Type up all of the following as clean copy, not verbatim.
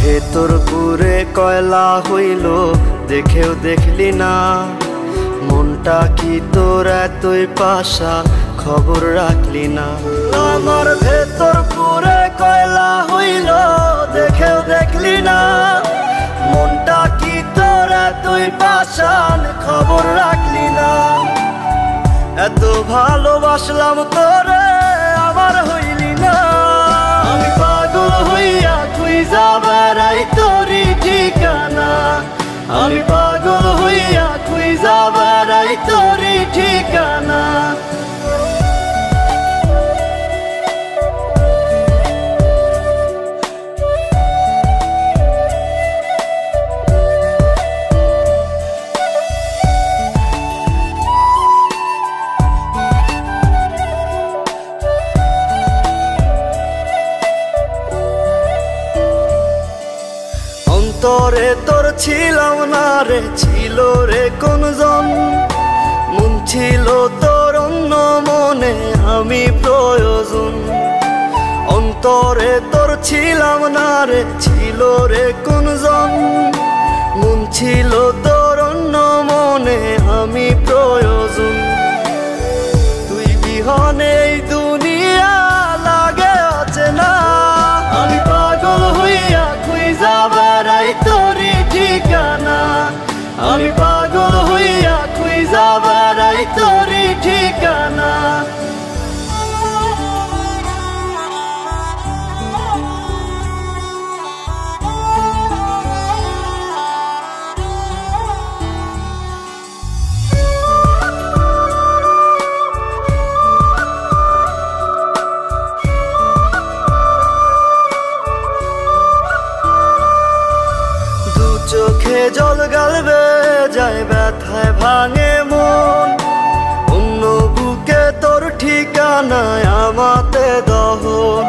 ভেতর পুরে কয়লা হইল দেখেও দেখলি না, মনটা কি তোর এতই পাষাণ খবর রাখলি না। আমার ভেতর পুরে কয়লা হইল দেখেও দেখলি না, মনটা কি তোর এতই পাষাণ খবর রাখলি না। এত ভালোবাসলাম তোরে আমার হইলি না, আমি পাগল হইয়া খুঁজা বেড়াই তোরই ঠিকানা, আমি পাগল হইয়া খুঁজা বেড়াই তোরই ঠিকানা। অন্তরে তোর ছিলাম না রে, ছিল রে কোনজন, মন ছিল তোর অন্য মনে আমি প্রয়োজন। অন্তরে তোর ছিলাম না রে, ছিল রে কোনজন, মন ছিল তোর অন্য মনে আমি প্রয়োজন। তুই বিহনে এই দুনিয়া লাগে অচেনা, আমি পাগল হইয়া খুঁজা বেড়াই তোরই ঠিকানা, আমি পাগল হইয়া খুঁজা বেড়াই তোরই ঠিকানা। চোখে জল গালবে যায় ব্যথায় ভাঙে মন, অন্য বুকে তোর ঠিকানায় আমাতে দহন।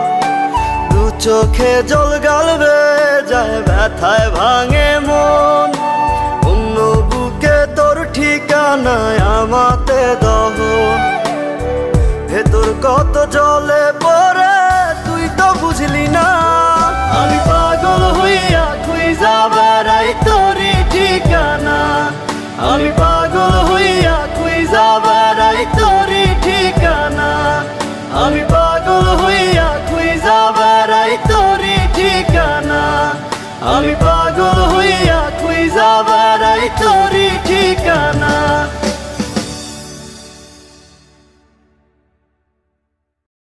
দু চোখে জল গালবে যায় ব্যথায় ভাঙে মন, অন্য বুকে তোর ঠিকানায় আমাতে দহন। ভেতর কত জলে পড়ে তুই তো বুঝলি না, আমি পাগল হইয়া খুঁজা বেড়াই তোরই ঠিকানা, আমি পাগল হইয়া খুঁজা বেড়াই তোরই ঠিকানা, আমি পাগল হইয়া খুঁজা বেড়াই তোরই ঠিকানা, আমি পাগল হইয়া খুঁজা বেড়াই তোরই ঠিকানা।